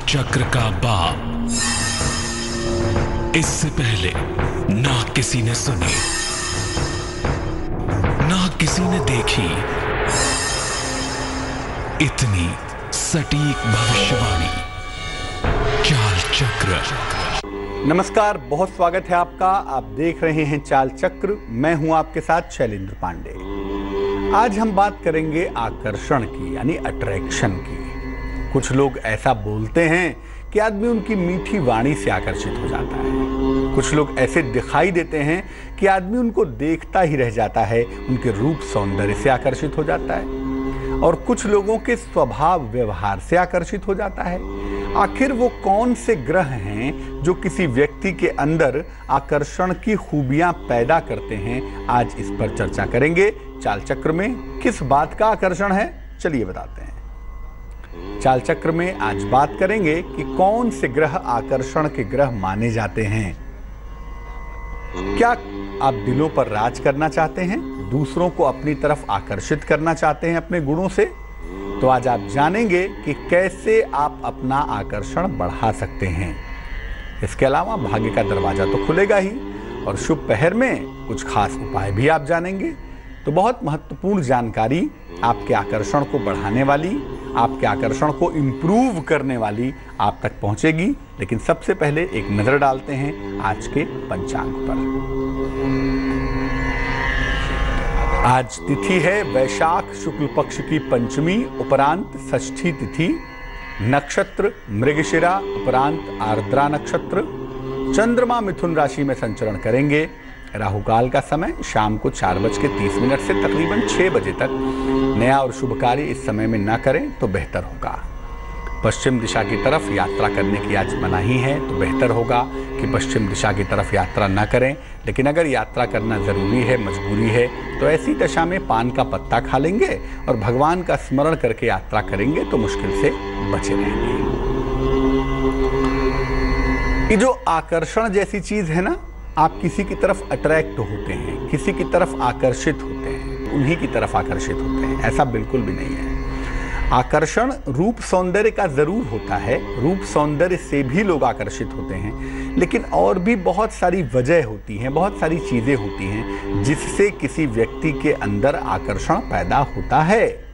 चक्र का बाप। इससे पहले ना किसी ने सुनी, ना किसी ने देखी इतनी सटीक भविष्यवाणी। चाल चक्र। नमस्कार, बहुत स्वागत है आपका। आप देख रहे हैं चाल चक्र। मैं हूं आपके साथ शैलेंद्र पांडे। आज हम बात करेंगे आकर्षण की, यानी अट्रैक्शन की। कुछ लोग ऐसा बोलते हैं कि आदमी उनकी मीठी वाणी से आकर्षित हो जाता है। कुछ लोग ऐसे दिखाई देते हैं कि आदमी उनको देखता ही रह जाता है, उनके रूप सौंदर्य से आकर्षित हो जाता है। और कुछ लोगों के स्वभाव व्यवहार से आकर्षित हो जाता है। आखिर वो कौन से ग्रह हैं जो किसी व्यक्ति के अंदर आकर्षण की खूबियां पैदा करते हैं, आज इस पर चर्चा करेंगे चाल चक्र में। किस बात का आकर्षण है, चलिए बताते हैं। चाल चक्र में आज बात करेंगे कि कौन से ग्रह आकर्षण के ग्रह माने जाते हैं। क्या आप दिलों पर राज करना चाहते हैं, दूसरों को अपनी तरफ आकर्षित करना चाहते हैं अपने गुणों से? तो आज आप जानेंगे कि कैसे आप अपना आकर्षण बढ़ा सकते हैं। इसके अलावा भाग्य का दरवाजा तो खुलेगा ही, और शुभ पहर में कुछ खास उपाय भी आप जानेंगे। तो बहुत महत्वपूर्ण जानकारी आपके आकर्षण को बढ़ाने वाली, आपके आकर्षण को इंप्रूव करने वाली आप तक पहुंचेगी। लेकिन सबसे पहले एक नजर डालते हैं आज के पंचांग पर। आज तिथि है वैशाख शुक्ल पक्ष की पंचमी, उपरांत षष्ठी तिथि। नक्षत्र मृगशिरा, उपरांत आर्द्रा नक्षत्र। चंद्रमा मिथुन राशि में संचरण करेंगे। राहुकाल का समय शाम को 4:30 से तकरीबन 6 बजे तक। नया और शुभ कार्य इस समय में न करें तो बेहतर होगा। पश्चिम दिशा की तरफ यात्रा करने की आज मनाही है, तो बेहतर होगा कि पश्चिम दिशा की तरफ यात्रा न करें। लेकिन अगर यात्रा करना जरूरी है, मजबूरी है, तो ऐसी दशा में पान का पत्ता खा लेंगे और भगवान का स्मरण करके यात्रा करेंगे तो मुश्किल से बचे रहेंगे। ये जो आकर्षण जैसी चीज है ना, आप किसी की तरफ अट्रैक्ट होते हैं, किसी की तरफ आकर्षित होते हैं, उन्हीं की तरफ आकर्षित होते हैं, ऐसा बिल्कुल भी नहीं है। आकर्षण रूप सौंदर्य का जरूर होता है, रूप सौंदर्य से भी लोग आकर्षित होते हैं, लेकिन और भी बहुत सारी वजह होती हैं, बहुत सारी चीजें होती हैं जिससे किसी व्यक्ति के अंदर आकर्षण पैदा होता है।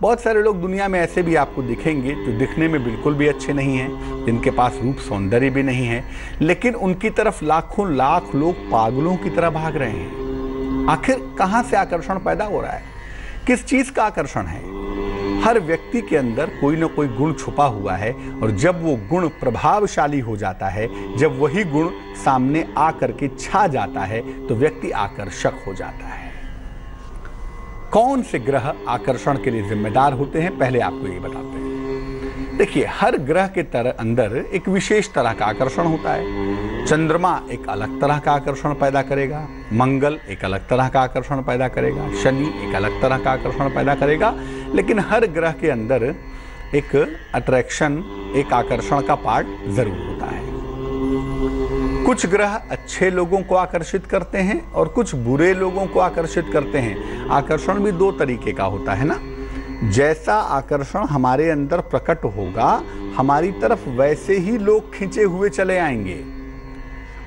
बहुत सारे लोग दुनिया में ऐसे भी आपको दिखेंगे जो दिखने में बिल्कुल भी अच्छे नहीं हैं, जिनके पास रूप सौंदर्य भी नहीं है, लेकिन उनकी तरफ लाखों लाख लोग पागलों की तरह भाग रहे हैं। आखिर कहां से आकर्षण पैदा हो रहा है, किस चीज का आकर्षण है? हर व्यक्ति के अंदर कोई ना कोई गुण छुपा हुआ है, और जब वो गुण प्रभावशाली हो जाता है, जब वही गुण सामने आकर के छा जाता है, तो व्यक्ति आकर्षक हो जाता है। कौन से ग्रह आकर्षण के लिए जिम्मेदार होते हैं, पहले आपको ये बताते हैं। देखिए, हर ग्रह के अंदर एक विशेष तरह का आकर्षण होता है। चंद्रमा एक अलग तरह का आकर्षण पैदा करेगा, मंगल एक अलग तरह का आकर्षण पैदा करेगा, शनि एक अलग तरह का आकर्षण पैदा करेगा। लेकिन हर ग्रह के अंदर एक अट्रैक्शन, एक आकर्षण का पार्ट जरूर होता है। कुछ ग्रह अच्छे लोगों को आकर्षित करते हैं और कुछ बुरे लोगों को आकर्षित करते हैं। आकर्षण भी दो तरीके का होता है ना। जैसा आकर्षण हमारे अंदर प्रकट होगा, हमारी तरफ वैसे ही लोग खींचे हुए चले आएंगे।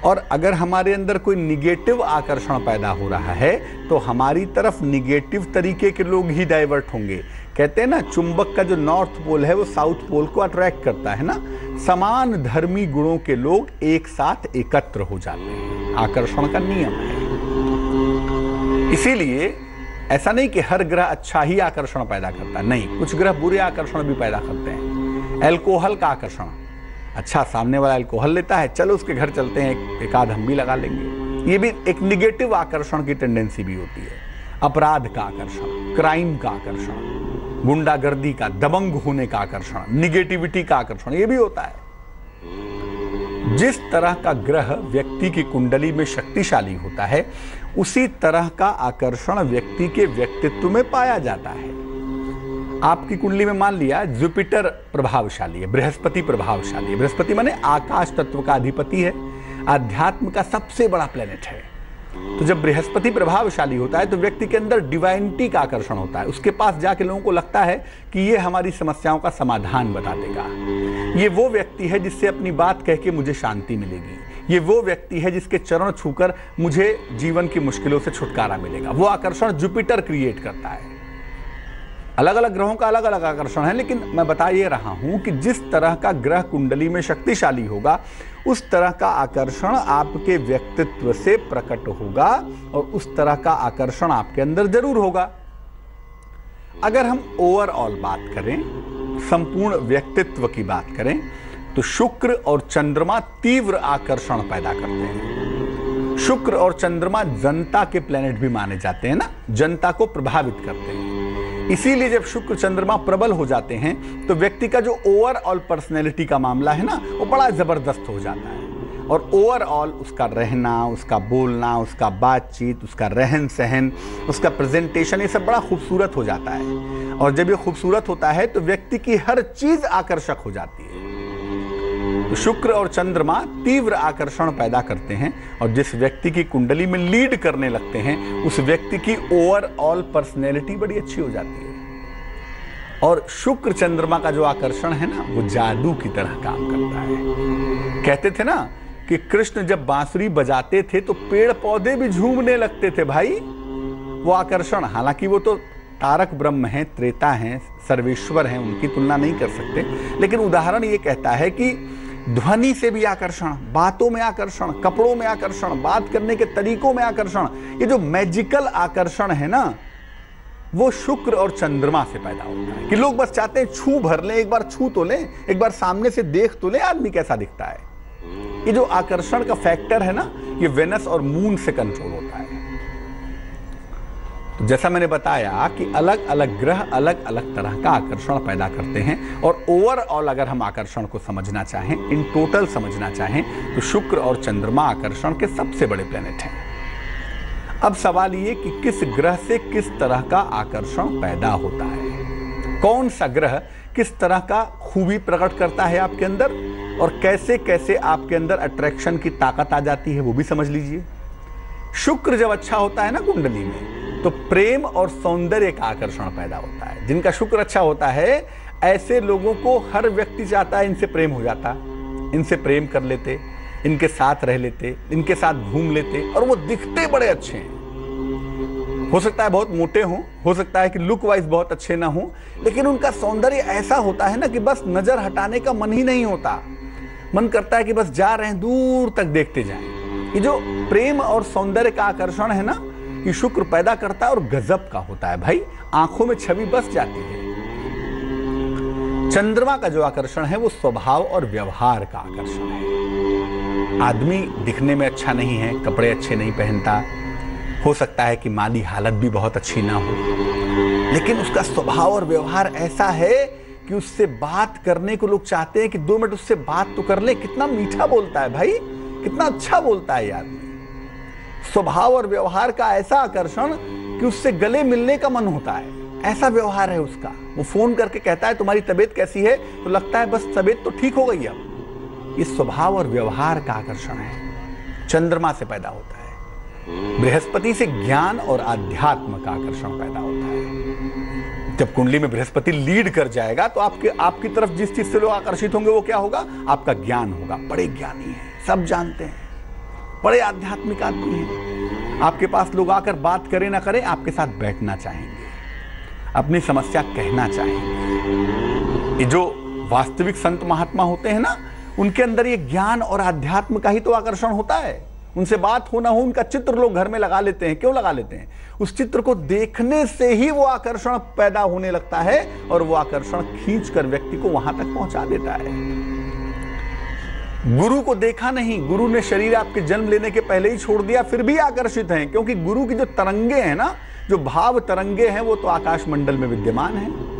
और अगर हमारे अंदर कोई निगेटिव आकर्षण पैदा हो रहा है, तो हमारी तरफ निगेटिव तरीके के लोग ही डाइवर्ट होंगे। कहते हैं ना, चुंबक का जो नॉर्थ पोल है वो साउथ पोल को अट्रैक्ट करता है ना। समान धर्मी गुणों के लोग एक साथ एकत्र हो जाते हैं, आकर्षण का नियम है। इसीलिए ऐसा नहीं कि हर ग्रह अच्छा ही आकर्षण पैदा करता है, नहीं, कुछ ग्रह बुरे आकर्षण भी पैदा करते हैं। अल्कोहल का आकर्षण, अच्छा सामने वाला अल्कोहल लेता है, चलो उसके घर चलते हैं, एक आध हम भी लगा लेंगे, ये भी एक निगेटिव आकर्षण की टेंडेंसी भी होती है। अपराध का आकर्षण, क्राइम का आकर्षण, गुंडागर्दी का, दबंग होने का आकर्षण, निगेटिविटी का आकर्षण, ये भी होता है। जिस तरह का ग्रह व्यक्ति की कुंडली में शक्तिशाली होता है, उसी तरह का आकर्षण व्यक्ति के व्यक्तित्व में पाया जाता है। आपकी कुंडली में मान लिया जुपिटर प्रभावशाली है, बृहस्पति प्रभावशाली है। बृहस्पति माने आकाश तत्व का अधिपति है, आध्यात्म का सबसे बड़ा प्लेनेट है। तो जब बृहस्पति प्रभावशाली होता है तो व्यक्ति के अंदर डिवाइनिटी का आकर्षण होता है। उसके पास जाके लोगों को लगता है कि ये हमारी समस्याओं का समाधान बता देगा। ये वो व्यक्ति है जिससे अपनी बात कह के मुझे शांति मिलेगी। ये वो व्यक्ति है जिसके चरण छूकर मुझे जीवन की मुश्किलों से छुटकारा मिलेगा। वो आकर्षण जुपिटर क्रिएट करता है। अलग अलग ग्रहों का अलग अलग आकर्षण है, लेकिन मैं बता ये रहा हूं कि जिस तरह का ग्रह कुंडली में शक्तिशाली होगा उस तरह का आकर्षण आपके व्यक्तित्व से प्रकट होगा और उस तरह का आकर्षण आपके अंदर जरूर होगा। अगर हम ओवरऑल बात करें, संपूर्ण व्यक्तित्व की बात करें, तो शुक्र और चंद्रमा तीव्र आकर्षण पैदा करते हैं। शुक्र और चंद्रमा जनता के प्लेनेट भी माने जाते हैं ना, जनता को प्रभावित करते हैं। इसीलिए जब शुक्र चंद्रमा प्रबल हो जाते हैं तो व्यक्ति का जो ओवरऑल पर्सनैलिटी का मामला है ना, वो बड़ा जबरदस्त हो जाता है और ओवरऑल उसका रहना, उसका बोलना, उसका बातचीत, उसका रहन सहन, उसका प्रेजेंटेशन, ये सब बड़ा खूबसूरत हो जाता है। और जब ये खूबसूरत होता है तो व्यक्ति की हर चीज आकर्षक हो जाती है। तो शुक्र और चंद्रमा तीव्र आकर्षण पैदा करते हैं और जिस व्यक्ति की कुंडली में लीड करने लगते हैं उस व्यक्ति की ओवरऑल पर्सनैलिटी बड़ी अच्छी हो जाती है। और शुक्र चंद्रमा का जो आकर्षण है ना, वो जादू की तरह काम करता है। कहते थे ना कि कृष्ण जब बांसुरी बजाते थे तो पेड़ पौधे भी झूमने लगते थे भाई। वो आकर्षण, हालांकि वो तो तारक ब्रह्म हैं, त्रेता हैं, सर्वेश्वर हैं, उनकी तुलना नहीं कर सकते, लेकिन उदाहरण ये कहता है कि ध्वनि से भी आकर्षण, बातों में आकर्षण, कपड़ों में आकर्षण, बात करने के तरीकों में आकर्षण, ये जो मैजिकल आकर्षण है ना, वो शुक्र और चंद्रमा से पैदा होता है। कि लोग बस चाहते हैं छू भर लें, एक बार छू तो लें, एक बार सामने से देख तो लें आदमी कैसा दिखता है। ये जो आकर्षण का फैक्टर है ना, ये वेनस और मून से कंट्रोल होता है। तो जैसा मैंने बताया कि अलग अलग ग्रह अलग अलग तरह का आकर्षण पैदा करते हैं और ओवरऑल अगर हम आकर्षण को समझना चाहें, इन टोटल समझना चाहें, तो शुक्र और चंद्रमा आकर्षण के सबसे बड़े प्लेनेट हैं। अब सवाल ये कि किस ग्रह से किस तरह का आकर्षण पैदा होता है, कौन सा ग्रह किस तरह का खूबी प्रकट करता है आपके अंदर और कैसे कैसे आपके अंदर अट्रैक्शन की ताकत आ जाती है, वो भी समझ लीजिए। शुक्र जब अच्छा होता है ना कुंडली में, तो प्रेम और सौंदर्य का आकर्षण पैदा होता है। जिनका शुक्र अच्छा होता है, ऐसे लोगों को हर व्यक्ति चाहता है इनसे प्रेम हो जाता, इनसे प्रेम कर लेते, इनके साथ रह लेते, इनके साथ घूम लेते, और वो दिखते बड़े अच्छे हैं। हो सकता है बहुत मोटे हों, हो सकता है कि लुक वाइज बहुत अच्छे ना हों, लेकिन उनका सौंदर्य ऐसा होता है ना कि बस नजर हटाने का मन ही नहीं होता। मन करता है कि बस जा रहे हैं, दूर तक देखते जाएं। ये जो प्रेम और सौंदर्य का आकर्षण है ना, ये शुक्र पैदा करता है और गजब का होता है भाई, आंखों में छवि बस जाती है। चंद्रमा का जो आकर्षण है वो स्वभाव और व्यवहार का आकर्षण है। आदमी दिखने में अच्छा नहीं है, कपड़े अच्छे नहीं पहनता, हो सकता है कि माली हालत भी बहुत अच्छी ना हो, लेकिन उसका स्वभाव और व्यवहार ऐसा है कि उससे बात करने को लोग चाहते हैं कि 2 मिनट उससे बात तो कर ले। कितना मीठा बोलता है भाई, कितना अच्छा बोलता है आदमी। स्वभाव और व्यवहार का ऐसा आकर्षण कि उससे गले मिलने का मन होता है, ऐसा व्यवहार है उसका। वो फोन करके कहता है तुम्हारी तबीयत कैसी है, तो लगता है बस तबीयत तो ठीक हो गई अब। ये स्वभाव और व्यवहार का आकर्षण है, चंद्रमा से पैदा होता है। बृहस्पति से ज्ञान और आध्यात्म का आकर्षण पैदा होता है। जब कुंडली में बृहस्पति लीड कर जाएगा तो आपकी तरफ जिस चीज से लोग आकर्षित होंगे वो क्या होगा, आपका ज्ञान होगा। बड़े ज्ञानी हैं, सब जानते हैं, बड़े आध्यात्मिक आदमी हैं। आपके पास लोग आकर बात करें ना करें, आपके साथ बैठना चाहेंगे, अपनी समस्या कहना चाहेंगे। ये जो वास्तविक संत महात्मा होते हैं ना, उनके अंदर ये ज्ञान और आध्यात्म का ही तो आकर्षण होता है। उनसे बात हो ना हो, उनका चित्र लोग घर में लगा लेते हैं। क्यों लगा लेते हैं? उस चित्र को देखने से ही वो आकर्षण पैदा होने लगता है और वो आकर्षण खींचकर व्यक्ति को वहां तक पहुंचा देता है। गुरु को देखा नहीं, गुरु ने शरीर आपके जन्म लेने के पहले ही छोड़ दिया, फिर भी आकर्षित हैं, क्योंकि गुरु की जो तरंगे हैं ना, जो भाव तरंगे हैं, वो तो आकाश मंडल में विद्यमान है।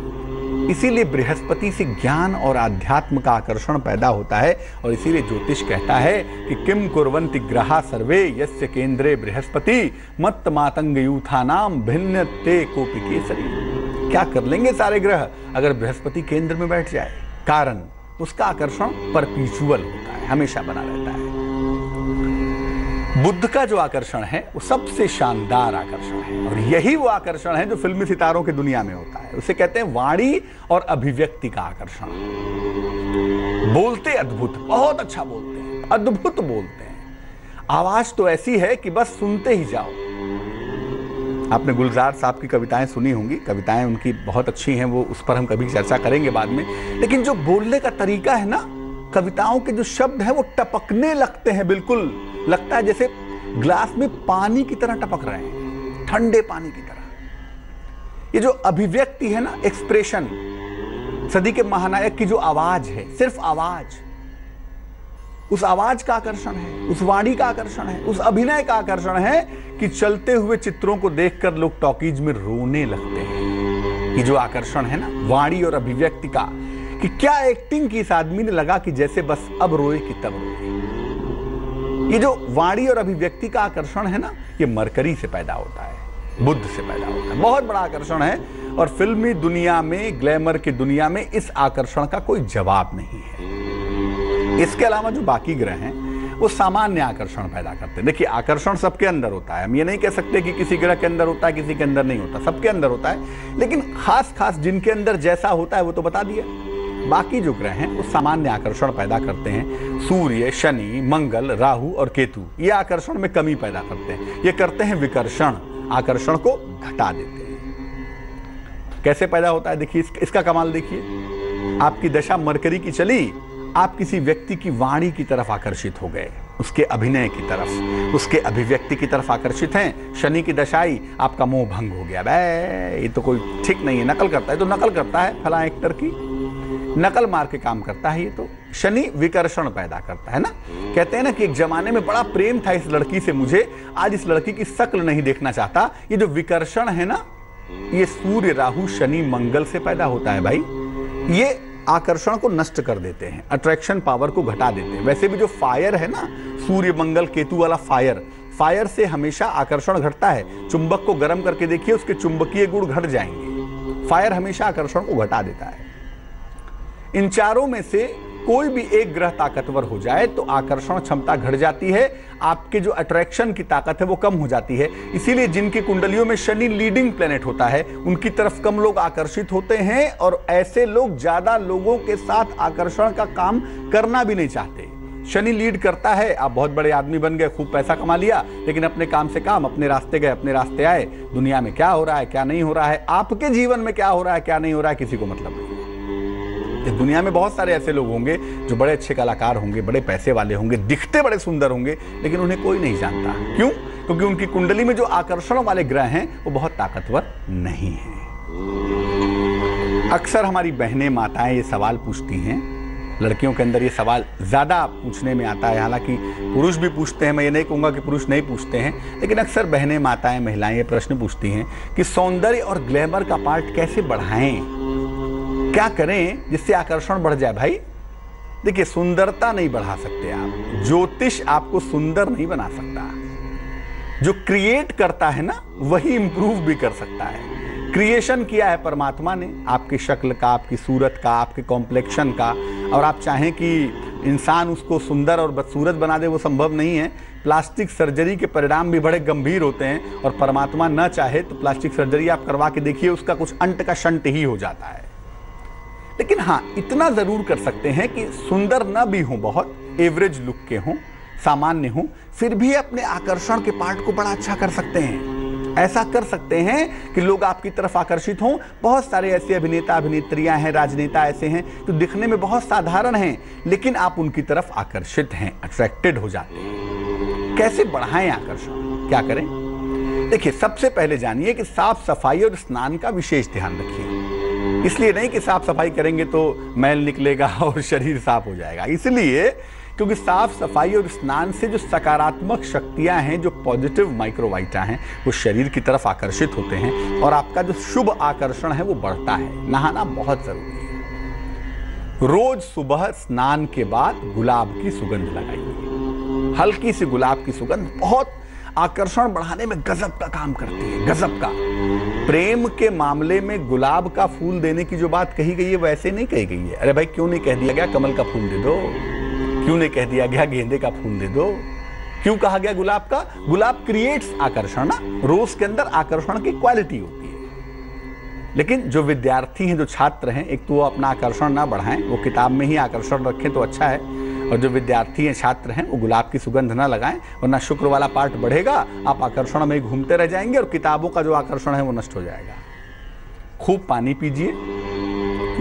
इसीलिए बृहस्पति से ज्ञान और आध्यात्म का आकर्षण पैदा होता है और इसीलिए ज्योतिष कहता है कि किम कुर्वन्ति ग्रहा सर्वे यस्य केंद्रे बृहस्पति मत्त मातंग यूथानाम भिन्न ते कोपि केसरी। क्या कर लेंगे सारे ग्रह अगर बृहस्पति केंद्र में बैठ जाए? कारण उसका आकर्षण परपीचुअल होता है, हमेशा बना रहता है। बुद्ध का जो आकर्षण है वो सबसे शानदार आकर्षण है और यही वो आकर्षण है जो फिल्मी सितारों की दुनिया में होता है। उसे कहते हैं वाणी और अभिव्यक्ति का आकर्षण। बोलते अद्भुत, बहुत अच्छा बोलते हैं, अद्भुत बोलते हैं। आवाज तो ऐसी है कि बस सुनते ही जाओ। आपने गुलजार साहब की कविताएं सुनी होंगी, कविताएं उनकी बहुत अच्छी हैं, वो उस पर हम कभी चर्चा करेंगे बाद में। लेकिन जो बोलने का तरीका है ना, कविताओं के जो शब्द हैं वो टपकने लगते हैं, बिल्कुल लगता है जैसे ग्लास में पानी की तरह टपक रहे हैं, ठंडे पानी की तरह। ये जो अभिव्यक्ति है ना, एक्सप्रेशन, सदी के महानायक की जो आवाज है, सिर्फ आवाज, उस आवाज का आकर्षण है, उस वाणी का आकर्षण है, उस अभिनय का आकर्षण है कि चलते हुए चित्रों को देखकर लोग टॉकीज में रोने लगते हैं। ये जो आकर्षण है ना वाणी और अभिव्यक्ति का, कि क्या एक्टिंग की इस आदमी ने, लगा कि जैसे बस अब रोए कि तब रोए। ये जो वाणी और अभिव्यक्ति का आकर्षण है ना, ये मरकरी से पैदा होता है, बुद्ध से पैदा होता है, बहुत बड़ा आकर्षण है। और फिल्मी दुनिया में, ग्लैमर की दुनिया में इस आकर्षण का कोई जवाब नहीं है। इसके अलावा जो बाकी ग्रह हैं वो सामान्य आकर्षण पैदा करते हैं। देखिए, आकर्षण सबके अंदर होता है, हम ये नहीं कह सकते कि किसी ग्रह के अंदर होता है किसी के अंदर नहीं होता, सबके अंदर होता है। लेकिन खास खास जिनके अंदर जैसा होता है वो तो बता दिया। बाकी जो ग्रह हैं वो सामान्य आकर्षण पैदा करते हैं। सूर्य, शनि, मंगल, राहु और केतु ये आकर्षण में कमी पैदा करते हैं। ये करते हैं विकर्षण, आकर्षण को घटा देते हैं। कैसे पैदा होता है देखिए, इसका कमाल देखिए। आपकी दशा मरकरी की चली, आप किसी व्यक्ति की वाणी की तरफ आकर्षित हो गए, उसके अभिनय की तरफ, उसके अभिव्यक्ति की तरफ आकर्षित हैं। शनि की दशाई, आपका मोह भंग हो गया, बे ये तो कोई ठीक नहीं है, नकल करता है, तो नकल करता है, फला एक्टर की नकल मार के काम करता है। ये तो शनि विकर्षण पैदा करता है ना। कहते हैं ना कि एक जमाने में बड़ा प्रेम था इस लड़की से मुझे, आज इस लड़की की शक्ल नहीं देखना चाहता। ये जो विकर्षण है ना, ये सूर्य, राहु, शनि, मंगल से पैदा होता है भाई। ये आकर्षण को नष्ट कर देते हैं, अट्रैक्शन पावर को घटा देते हैं। वैसे भी जो फायर है ना, सूर्य, मंगल, केतु वाला फायर से हमेशा आकर्षण घटता है। चुंबक को गर्म करके देखिए, उसके चुंबकीय गुण घट जाएंगे। फायर हमेशा आकर्षण को घटा देता है। इन चारों में से कोई भी एक ग्रह ताकतवर हो जाए तो आकर्षण क्षमता घट जाती है, आपके जो अट्रैक्शन की ताकत है वो कम हो जाती है। इसीलिए जिनकी कुंडलियों में शनि लीडिंग प्लेनेट होता है, उनकी तरफ कम लोग आकर्षित होते हैं, और ऐसे लोग ज्यादा लोगों के साथ आकर्षण का काम करना भी नहीं चाहते। शनि लीड करता है, आप बहुत बड़े आदमी बन गए, खूब पैसा कमा लिया, लेकिन अपने काम से काम, अपने रास्ते गए, अपने रास्ते आए। दुनिया में क्या हो रहा है क्या नहीं हो रहा है, आपके जीवन में क्या हो रहा है क्या नहीं हो रहा है, किसी को मतलब नहीं। इस दुनिया में बहुत सारे ऐसे लोग होंगे जो बड़े अच्छे कलाकार होंगे, बड़े पैसे वाले होंगे, दिखते बड़े सुंदर होंगे, लेकिन उन्हें कोई नहीं जानता। क्यों? क्योंकि उनकी कुंडली में जो आकर्षण वाले ग्रह हैं वो बहुत ताकतवर नहीं हैं। अक्सर हमारी बहनें, माताएं ये सवाल पूछती हैं, लड़कियों के अंदर ये सवाल ज्यादा पूछने में आता है, हालांकि पुरुष भी पूछते हैं, मैं ये नहीं कहूँगा कि पुरुष नहीं पूछते हैं, लेकिन अक्सर बहनें, माताएं, महिलाएं ये प्रश्न पूछती हैं कि सौंदर्य और ग्लैमर का पार्ट कैसे बढ़ाएं, क्या करें जिससे आकर्षण बढ़ जाए। भाई देखिए, सुंदरता नहीं बढ़ा सकते आप, ज्योतिष आपको सुंदर नहीं बना सकता। जो क्रिएट करता है ना वही इंप्रूव भी कर सकता है। क्रिएशन किया है परमात्मा ने, आपकी शक्ल का, आपकी सूरत का, आपके कॉम्प्लेक्शन का, और आप चाहें कि इंसान उसको सुंदर और बदसूरत बना दे, वो संभव नहीं है। प्लास्टिक सर्जरी के परिणाम भी बड़े गंभीर होते हैं, और परमात्मा न चाहे तो प्लास्टिक सर्जरी आप करवा के देखिए, उसका कुछ अंट का शंट ही हो जाता है। लेकिन हाँ, इतना जरूर कर सकते हैं कि सुंदर न भी हो, बहुत एवरेज लुक के हों, सामान्य हों, फिर भी अपने आकर्षण के पार्ट को बड़ा अच्छा कर सकते हैं। ऐसा कर सकते हैं कि लोग आपकी तरफ आकर्षित हों। बहुत सारे ऐसे अभिनेता, अभिनेत्रियां हैं, राजनेता ऐसे हैं जो दिखने में बहुत साधारण हैं, लेकिन आप उनकी तरफ आकर्षित हैं, अट्रैक्टेड हो जाते हैं। कैसे बढ़ाएं आकर्षण, क्या करें? देखिए, सबसे पहले जानिए कि साफ सफाई और स्नान का विशेष ध्यान रखिए। इसलिए नहीं कि साफ सफाई करेंगे तो मैल निकलेगा और शरीर साफ हो जाएगा, इसलिए क्योंकि साफ सफाई और स्नान से जो सकारात्मक शक्तियां हैं, जो पॉजिटिव माइक्रोवाइटा हैं, वो शरीर की तरफ आकर्षित होते हैं और आपका जो शुभ आकर्षण है वो बढ़ता है। नहाना बहुत जरूरी है। रोज सुबह स्नान के बाद गुलाब की सुगंध लगाइए। हल्की सी गुलाब की सुगंध बहुत आकर्षण बढ़ाने में गजब का काम करती है, गजब का। प्रेम के मामले में गुलाब का फूल देने की जो बात कही गई है वैसे नहीं कही गई है। अरे भाई, क्यों नहीं कह दिया गया कमल का फूल दे दो, क्यों नहीं कह दिया गया गेंदे का फूल दे दो, क्यों कहा गया गुलाब का? गुलाब क्रिएट्स आकर्षण ना, रोज के अंदर आकर्षण की क्वालिटी होती है। लेकिन जो विद्यार्थी हैं, जो छात्र हैं, एक तो वो अपना आकर्षण ना बढ़ाएं, वो किताब में ही आकर्षण रखें तो अच्छा है। और जो विद्यार्थी हैं, छात्र हैं, वो गुलाब की सुगंध ना लगाएं, वरना शुक्र वाला पार्ट बढ़ेगा, आप आकर्षण में घूमते रह जाएंगे और किताबों का जो आकर्षण है वो नष्ट हो जाएगा। खूब पानी पीजिए,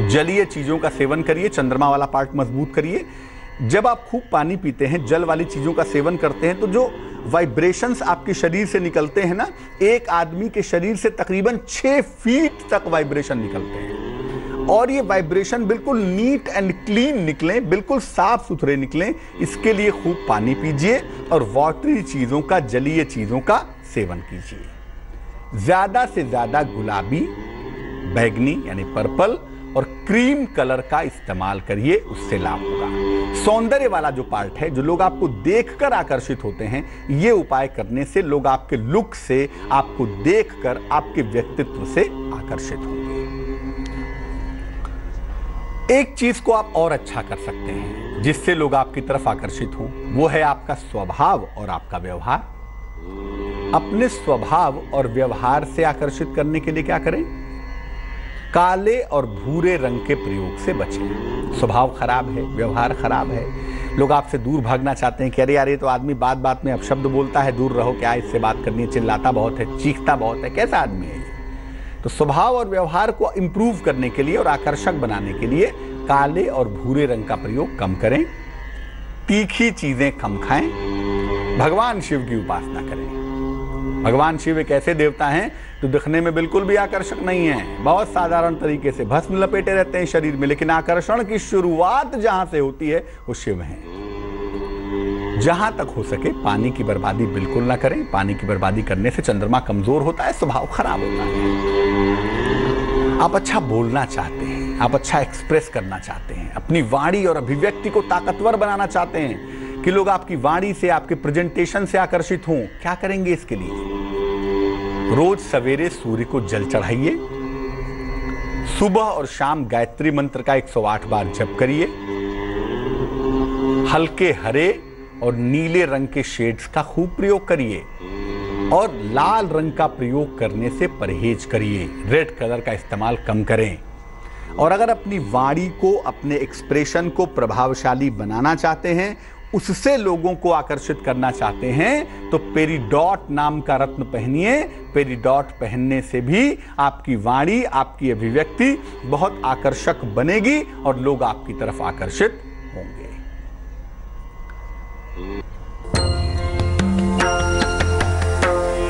जलीय चीजों का सेवन करिए, चंद्रमा वाला पार्ट मजबूत करिए। जब आप खूब पानी पीते हैं, जल वाली चीजों का सेवन करते हैं, तो जो वाइब्रेशंस आपके शरीर से निकलते हैं ना, एक आदमी के शरीर से तकरीबन 6 फीट तक वाइब्रेशन निकलते हैं। और ये वाइब्रेशन बिल्कुल नीट एंड क्लीन निकलें, बिल्कुल साफ सुथरे निकलें, इसके लिए खूब पानी पीजिए और वाटरी चीजों का, जलीय चीजों का सेवन कीजिए। ज्यादा से ज्यादा गुलाबी, बैगनी यानी पर्पल और क्रीम कलर का इस्तेमाल करिए, उससे लाभ होगा। सौंदर्य वाला जो पार्ट है, जो लोग आपको देखकर आकर्षित होते हैं, ये उपाय करने से लोग आपके लुक से, आपको देखकर, आपके व्यक्तित्व से आकर्षित होंगे। एक चीज को आप और अच्छा कर सकते हैं जिससे लोग आपकी तरफ आकर्षित हों, वो है आपका स्वभाव और आपका व्यवहार। अपने स्वभाव और व्यवहार से आकर्षित करने के लिए क्या करें? काले और भूरे रंग के प्रयोग से बचें। स्वभाव खराब है, व्यवहार खराब है, लोग आपसे दूर भागना चाहते हैं कि अरे यार ये तो आदमी बात बात में अपशब्द बोलता है, दूर रहो, क्या इससे बात करनी है, चिल्लाता बहुत है, चीखता बहुत है, कैसा आदमी है ये? तो स्वभाव और व्यवहार को इंप्रूव करने के लिए और आकर्षक बनाने के लिए काले और भूरे रंग का प्रयोग कम करें, तीखी चीजें कम खाएं, भगवान शिव की उपासना करें। भगवान शिव एक ऐसे देवता हैं जो दिखने में बिल्कुल भी आकर्षक नहीं है, बहुत साधारण तरीके से भस्म लपेटे रहते हैं शरीर में, लेकिन आकर्षण की शुरुआत जहां से होती है वो शिव हैं। जहां तक हो सके पानी की बर्बादी बिल्कुल ना करें। पानी की बर्बादी करने से चंद्रमा कमजोर होता है, स्वभाव खराब होता है। आप अच्छा बोलना चाहते हैं, आप अच्छा एक्सप्रेस करना चाहते हैं, अपनी वाणी और अभिव्यक्ति को ताकतवर बनाना चाहते हैं कि लोग आपकी वाणी से, आपके प्रेजेंटेशन से आकर्षित हों। क्या करेंगे इसके लिए? रोज सवेरे सूर्य को जल चढ़ाइए, सुबह और शाम गायत्री मंत्र का 108 बार जप करिए, हल्के हरे और नीले रंग के शेड्स का खूब प्रयोग करिए और लाल रंग का प्रयोग करने से परहेज करिए। रेड कलर का इस्तेमाल कम करें। और अगर अपनी वाणी को, अपने एक्सप्रेशन को प्रभावशाली बनाना चाहते हैं, उससे लोगों को आकर्षित करना चाहते हैं, तो पेरिडॉट नाम का रत्न पहनिए। पेरिडॉट पहनने से भी आपकी वाणी, आपकी अभिव्यक्ति बहुत आकर्षक बनेगी और लोग आपकी तरफ आकर्षित होंगे।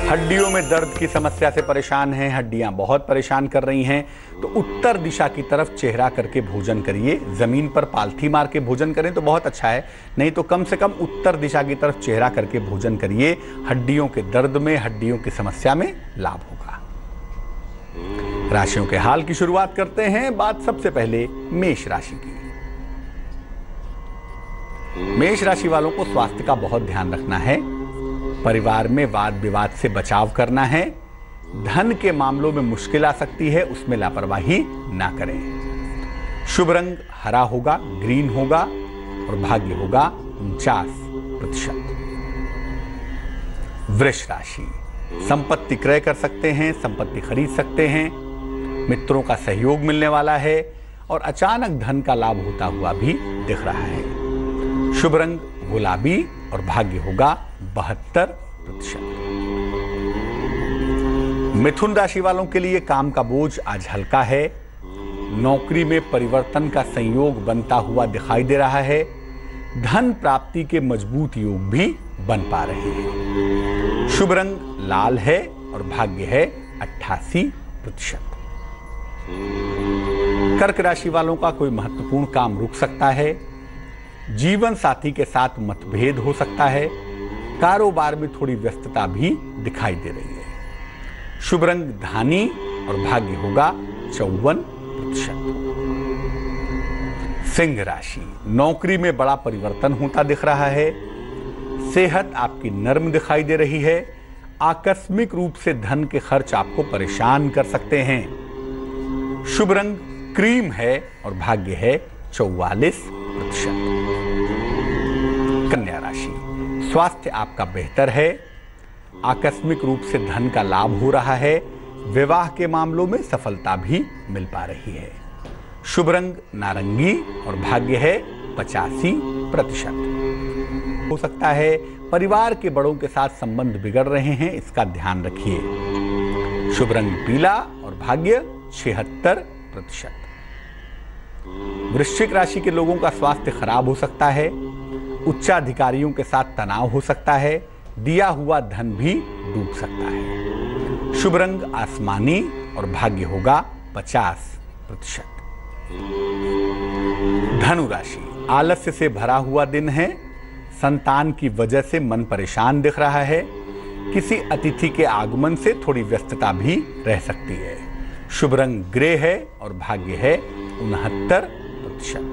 हड्डियों में दर्द की समस्या से परेशान हैं, हड्डियां बहुत परेशान कर रही हैं, तो उत्तर दिशा की तरफ चेहरा करके भोजन करिए। जमीन पर पालथी मार के भोजन करें तो बहुत अच्छा है, नहीं तो कम से कम उत्तर दिशा की तरफ चेहरा करके भोजन करिए। हड्डियों के दर्द में, हड्डियों की समस्या में लाभ होगा। राशियों के हाल की शुरुआत करते हैं। बात सबसे पहले मेष राशि की। मेष राशि वालों को स्वास्थ्य का बहुत ध्यान रखना है, परिवार में वाद विवाद से बचाव करना है, धन के मामलों में मुश्किल आ सकती है, उसमें लापरवाही ना करें। शुभ रंग हरा होगा, ग्रीन होगा और भाग्य होगा 49%। वृष राशि, संपत्ति क्रय कर सकते हैं, संपत्ति खरीद सकते हैं, मित्रों का सहयोग मिलने वाला है और अचानक धन का लाभ होता हुआ भी दिख रहा है। शुभ रंग गुलाबी और भाग्य होगा 72%। मिथुन राशि वालों के लिए काम का बोझ आज हल्का है, नौकरी में परिवर्तन का संयोग बनता हुआ दिखाई दे रहा है, धन प्राप्ति के मजबूत योग भी बन पा रहे हैं। शुभ रंग लाल है और भाग्य है 88%। कर्क राशि वालों का कोई महत्वपूर्ण काम रुक सकता है, जीवन साथी के साथ मतभेद हो सकता है, कारोबार में थोड़ी व्यस्तता भी दिखाई दे रही है। शुभ रंग धानी और भाग्य होगा 54%। सिंह राशि, नौकरी में बड़ा परिवर्तन होता दिख रहा है, सेहत आपकी नर्म दिखाई दे रही है, आकस्मिक रूप से धन के खर्च आपको परेशान कर सकते हैं। शुभ रंग क्रीम है और भाग्य है 44%। कन्या राशि, स्वास्थ्य आपका बेहतर है, आकस्मिक रूप से धन का लाभ हो रहा है, विवाह के मामलों में सफलता भी मिल पा रही है। शुभ रंग नारंगी और भाग्य है 85%। हो सकता है परिवार के बड़ों के साथ संबंध बिगड़ रहे हैं, इसका ध्यान रखिए। शुभ रंग पीला और भाग्य 76%। वृश्चिक राशि के लोगों का स्वास्थ्य खराब हो सकता है। उच्चाधिकारियों के साथ तनाव हो सकता है। दिया हुआ धन भी डूब सकता है। शुभ रंग आसमानी और भाग्य होगा 50%। धनु राशि, आलस्य से भरा हुआ दिन है। संतान की वजह से मन परेशान दिख रहा है। किसी अतिथि के आगमन से थोड़ी व्यस्तता भी रह सकती है। शुभ रंग ग्रे है और भाग्य है 69%।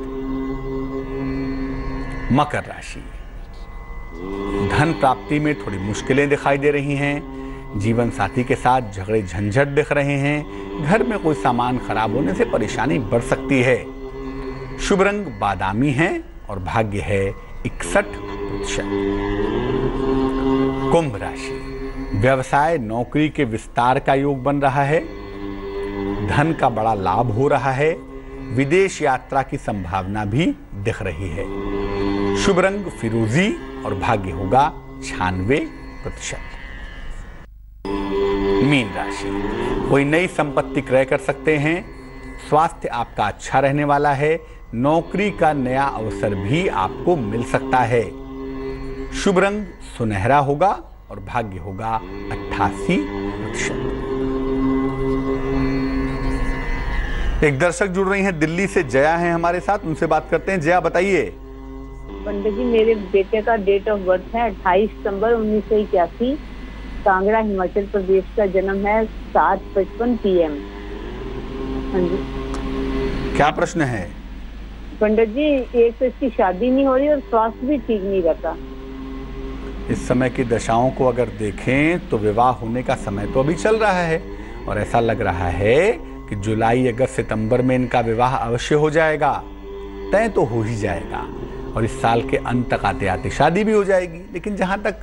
मकर राशि, धन प्राप्ति में थोड़ी मुश्किलें दिखाई दे रही हैं। जीवन साथी के साथ झगड़े झंझट दिख रहे हैं। घर में कोई सामान खराब होने से परेशानी बढ़ सकती है। शुभ रंग बादामी है और भाग्य है 61%। कुंभ राशि, व्यवसाय नौकरी के विस्तार का योग बन रहा है। धन का बड़ा लाभ हो रहा है। विदेश यात्रा की संभावना भी दिख रही है। शुभ रंग फिरोजी और भाग्य होगा 96%। मीन राशि, कोई नई संपत्ति क्रय कर सकते हैं। स्वास्थ्य आपका अच्छा रहने वाला है। नौकरी का नया अवसर भी आपको मिल सकता है। शुभ रंग सुनहरा होगा और भाग्य होगा 88%। एक दर्शक जुड़ रही हैं दिल्ली से, जया हैं हमारे साथ, उनसे बात करते हैं। जया बताइए। पंडित जी, मेरे बेटे का डेट ऑफ बर्थ है 28 सितंबर 1981। कांगड़ा हिमाचल प्रदेश का जन्म है 7:55 PM। हाँ जी, क्या प्रश्न है? पंडित जी, एक तो इसकी शादी नहीं हो रही और स्वास्थ्य भी ठीक नहीं रहता। इस समय की दशाओं को अगर देखें तो विवाह होने का समय तो अभी चल रहा है और ऐसा लग रहा है कि जुलाई, अगस्त, सितंबर में इनका विवाह अवश्य हो जाएगा। तय तो हो ही जाएगा और इस साल के अंत तक आते आते शादी भी हो जाएगी। लेकिन जहाँ तक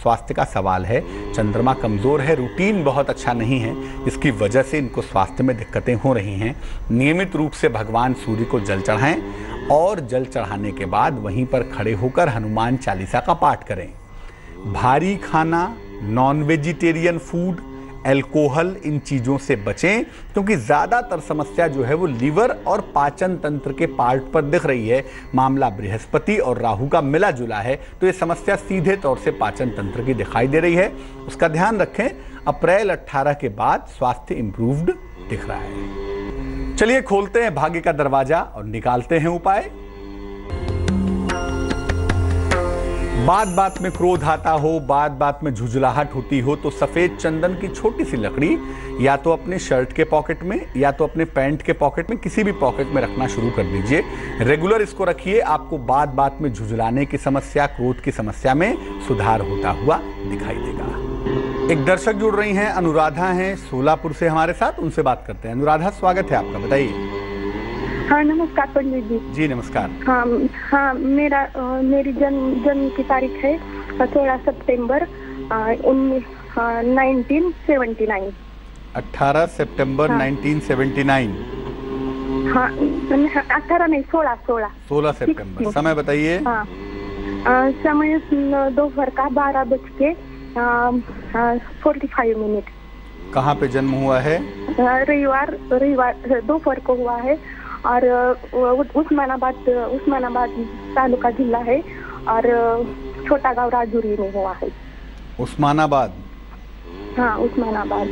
स्वास्थ्य का सवाल है, चंद्रमा कमज़ोर है, रूटीन बहुत अच्छा नहीं है, जिसकी वजह से इनको स्वास्थ्य में दिक्कतें हो रही हैं। नियमित रूप से भगवान सूर्य को जल चढ़ाएं और जल चढ़ाने के बाद वहीं पर खड़े होकर हनुमान चालीसा का पाठ करें। भारी खाना, नॉन वेजिटेरियन फूड, अल्कोहल, इन चीज़ों से बचें, क्योंकि ज़्यादातर समस्या जो है वो लीवर और पाचन तंत्र के पार्ट पर दिख रही है। मामला बृहस्पति और राहु का मिला जुला है, तो ये समस्या सीधे तौर से पाचन तंत्र की दिखाई दे रही है। उसका ध्यान रखें। अप्रैल 18 के बाद स्वास्थ्य इंप्रूव्ड दिख रहा है। चलिए खोलते हैं भाग्य का दरवाजा और निकालते हैं उपाय। बात बात में क्रोध आता हो, बात बात में झुंझलाहट होती हो, तो सफेद चंदन की छोटी सी लकड़ी या तो अपने शर्ट के पॉकेट में या तो अपने पैंट के पॉकेट में, किसी भी पॉकेट में रखना शुरू कर दीजिए। रेगुलर इसको रखिए। आपको बात बात में झुंझलाने की समस्या, क्रोध की समस्या में सुधार होता हुआ दिखाई देगा। एक दर्शक जुड़ रही हैं, अनुराधा हैं सोलापुर से हमारे साथ, उनसे बात करते हैं। अनुराधा, स्वागत है आपका, बताइए। हाँ, नमस्कार पंडित जी। जी नमस्कार। हाँ, मेरी जन्म की तारीख है 16 सितंबर 1979। 18 सितंबर 1979। हाँ, 18 नहीं, 16 सितंबर। समय बताइए। हाँ, समय दोपहर का 12:45। कहाँ पे जन्म हुआ है? रविवार दोपहर को हुआ है और उस्मानाबाद तालुका जिला है और छोटा गांव राजूरी में हुआ है। उस्मानाबाद? हाँ, उस्मानाबाद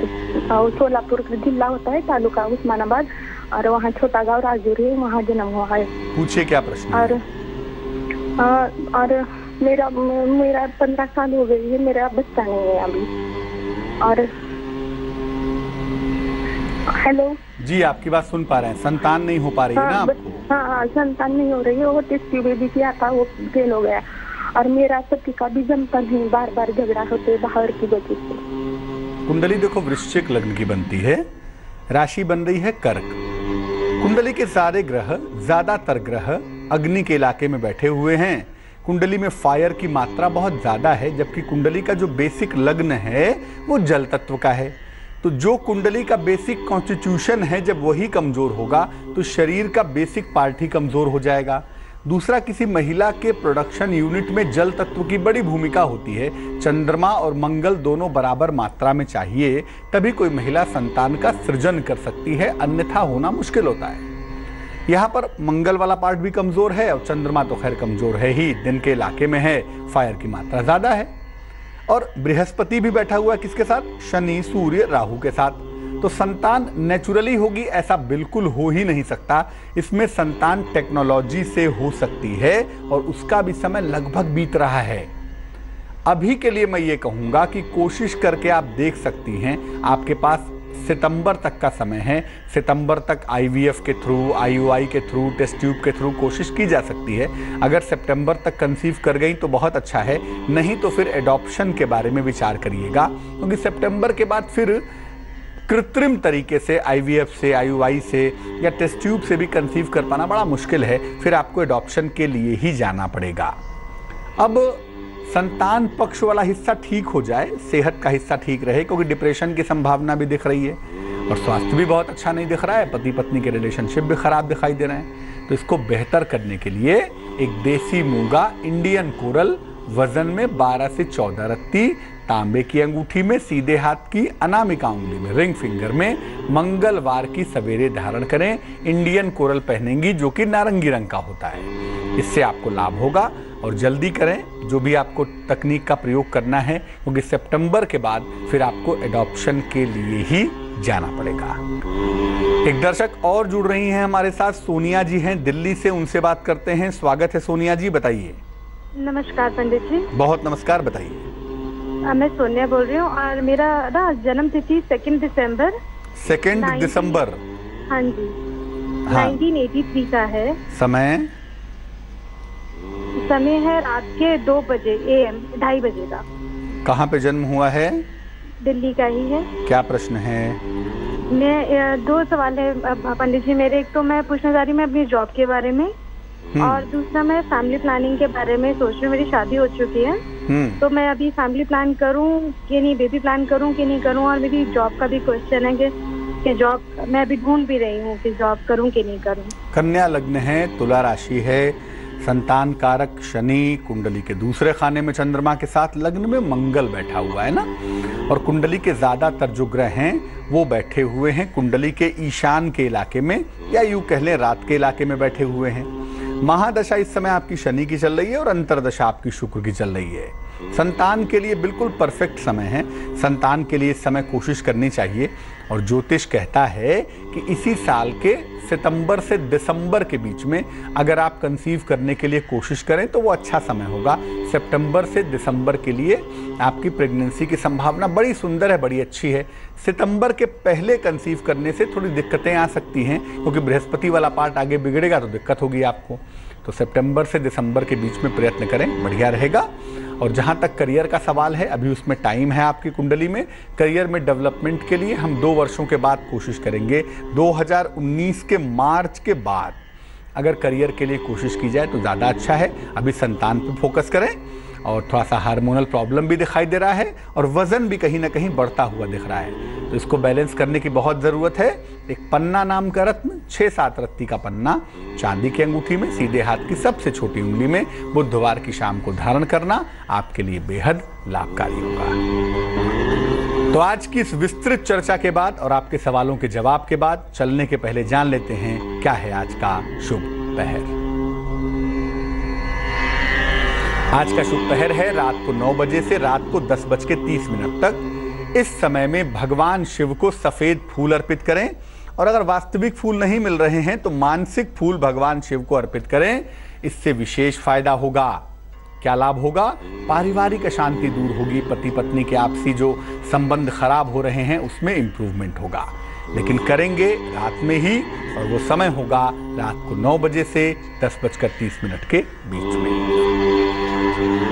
और सोलापुर जिला होता है, तालुका उस्मानाबाद, और वहाँ छोटा गांव राजूरी है, वहाँ जन्म हुआ है। पूछिए क्या प्रश्न है? और मेरा 15 साल हो गई है, मेरा बच्चा नहीं है अभी। और हेलो जी, आपकी बात सुन पा रहे हैं। संतान नहीं हो पा रही है ना आपको? हाँ, संतान नहीं हो रही है। वो टेस्ट बेबी किया था, वो फेल हो गया। और मेरा पति का भी जमता नहीं, बार बार झगड़ा होते बाहर की वजह से। कुंडली देखो वृश्चिक लग्न की बनती है, राशि बन रही है कर्क। कुंडली के सारे ग्रह, ज्यादातर ग्रह अग्नि के इलाके में बैठे हुए हैं। कुंडली में फायर की मात्रा बहुत ज्यादा है, जबकि कुंडली का जो बेसिक लग्न है वो जल तत्व का है। तो जो कुंडली का बेसिक कॉन्स्टिट्यूशन है जब वही कमजोर होगा तो शरीर का बेसिक पार्ट ही कमजोर हो जाएगा। दूसरा, किसी महिला के प्रोडक्शन यूनिट में जल तत्व की बड़ी भूमिका होती है। चंद्रमा और मंगल दोनों बराबर मात्रा में चाहिए, तभी कोई महिला संतान का सृजन कर सकती है, अन्यथा होना मुश्किल होता है। यहाँ पर मंगल वाला पार्ट भी कमजोर है और चंद्रमा तो खैर कमजोर है ही, दिन के इलाके में है, फायर की मात्रा ज्यादा है। और बृहस्पति भी बैठा हुआ है किसके साथ? शनि, सूर्य, राहु के साथ। तो संतान नेचुरली होगी ऐसा बिल्कुल हो ही नहीं सकता। इसमें संतान टेक्नोलॉजी से हो सकती है और उसका भी समय लगभग बीत रहा है। अभी के लिए मैं ये कहूंगा कि कोशिश करके आप देख सकती हैं, आपके पास सितंबर तक का समय है। सितंबर तक IVF के थ्रू, IUI के थ्रू, टेस्ट ट्यूब के थ्रू कोशिश की जा सकती है। अगर सितंबर तक कंसीव कर गई तो बहुत अच्छा है, नहीं तो फिर एडॉप्शन के बारे में विचार करिएगा, क्योंकि सितंबर के बाद फिर कृत्रिम तरीके से IVF से, IUI से या टेस्ट ट्यूब से भी कंसीव कर पाना बड़ा मुश्किल है, फिर आपको एडॉप्शन के लिए ही जाना पड़ेगा। अब संतान पक्ष वाला हिस्सा ठीक हो जाए, सेहत का हिस्सा ठीक रहे, क्योंकि डिप्रेशन की संभावना भी दिख रही है और स्वास्थ्य भी बहुत अच्छा नहीं दिख रहा है, पति पत्नी के रिलेशनशिप भी खराब दिखाई दे रहे हैं। तो इसको बेहतर करने के लिए एक देसी मूंगा इंडियन कोरल वजन में 12 से 14 रत्ती, तांबे की अंगूठी में, सीधे हाथ की अनामिका उंगली में, रिंग फिंगर में, मंगलवार की सवेरे धारण करें। इंडियन कोरल पहनेंगी जो कि नारंगी रंग का होता है। इससे आपको लाभ होगा और जल्दी करें जो भी आपको तकनीक का प्रयोग करना है, क्योंकि सितंबर के बाद फिर आपको एडॉप्शन के लिए ही जाना पड़ेगा। एक दर्शक और जुड़ रही हैं हमारे साथ, सोनिया जी हैं दिल्ली से, उनसे बात करते हैं। स्वागत है सोनिया जी, बताइए। नमस्कार पंडित जी। बहुत नमस्कार, बताइए। मैं सोनिया बोल रही हूँ और मेरा ना जन्म तिथि 2 दिसंबर। 2 दिसंबर? हाँ जी, हाँ। 1983 का है। समय है रात के 2 बजे AM, 2:30 बजे का। कहाँ पे जन्म हुआ है? दिल्ली का ही है। क्या प्रश्न है? मैं 2 सवाल है पंडित जी मेरे। एक तो मैं पूछना चाह रही हूँ अपनी जॉब के बारे में, और दूसरा मैं फैमिली प्लानिंग के बारे में सोच रही हूँ। मेरी शादी हो चुकी है, तो मैं अभी फैमिली प्लान करूँ कि नहीं, बेबी प्लान करूँ कि नहीं करूँ, और मेरी जॉब का भी क्वेश्चन है कि जॉब मैं अभी ढूंढ भी रही हूँ कि जॉब करूँ कि नहीं करूँ। कन्या लग्न है, तुला राशि है, संतान कारक शनि, कुंडली के दूसरे खाने में चंद्रमा के साथ, लग्न में मंगल बैठा हुआ है ना, और कुंडली के ज्यादातर जो ग्रह हैं वो बैठे हुए हैं कुंडली के ईशान के इलाके में, या यूं कह लें रात के इलाके में बैठे हुए हैं। महादशा इस समय आपकी शनि की चल रही है और अंतरदशा आपकी शुक्र की चल रही है। संतान के लिए बिल्कुल परफेक्ट समय है। संतान के लिए इस समय कोशिश करनी चाहिए, और ज्योतिष कहता है कि इसी साल के सितंबर से दिसंबर के बीच में अगर आप कंसीव करने के लिए कोशिश करें तो वो अच्छा समय होगा। सितंबर से दिसंबर के लिए आपकी प्रेगनेंसी की संभावना बड़ी सुंदर है, बड़ी अच्छी है। सितंबर के पहले कंसीव करने से थोड़ी दिक्कतें आ सकती हैं, क्योंकि बृहस्पति वाला पार्ट आगे बिगड़ेगा तो दिक्कत होगी आपको। तो सितंबर से दिसंबर के बीच में प्रयत्न करें, बढ़िया रहेगा। और जहां तक करियर का सवाल है, अभी उसमें टाइम है आपकी कुंडली में। करियर में डेवलपमेंट के लिए हम 2 वर्षों के बाद कोशिश करेंगे। 2019 के मार्च के बाद अगर करियर के लिए कोशिश की जाए तो ज़्यादा अच्छा है। अभी संतान पर फोकस करें, और थोड़ा सा हार्मोनल प्रॉब्लम भी दिखाई दे रहा है, और वजन भी कहीं ना कहीं बढ़ता हुआ दिख रहा है, तो इसको बैलेंस करने की बहुत ज़रूरत है। एक पन्ना नाम का रत्न, 6-7 रत्ती का पन्ना, चांदी की अंगूठी में, सीधे हाथ की सबसे छोटी उंगली में, बुधवार की शाम को धारण करना आपके लिए बेहद लाभकारी होगा। तो आज की इस विस्तृत चर्चा के बाद और आपके सवालों के जवाब के बाद चलने के पहले जान लेते हैं क्या है आज का शुभ पहर। आज का शुभ पहर है रात को 9 बजे से रात को 10:30 तक। इस समय में भगवान शिव को सफेद फूल अर्पित करें, और अगर वास्तविक फूल नहीं मिल रहे हैं तो मानसिक फूल भगवान शिव को अर्पित करें। इससे विशेष फायदा होगा। क्या लाभ होगा? पारिवारिक अशांति दूर होगी, पति पत्नी के आपसी जो संबंध खराब हो रहे हैं उसमें इंप्रूवमेंट होगा। लेकिन करेंगे रात में ही, और वो समय होगा रात को 9 बजे से 10:30 के बीच में।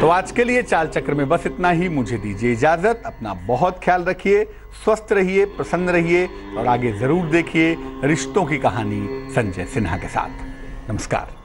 तो आज के लिए चाल चक्र में बस इतना ही। मुझे दीजिए इजाजत। अपना बहुत ख्याल रखिए, स्वस्थ रहिए, प्रसन्न रहिए, और आगे जरूर देखिए रिश्तों की कहानी संजय सिन्हा के साथ। नमस्कार।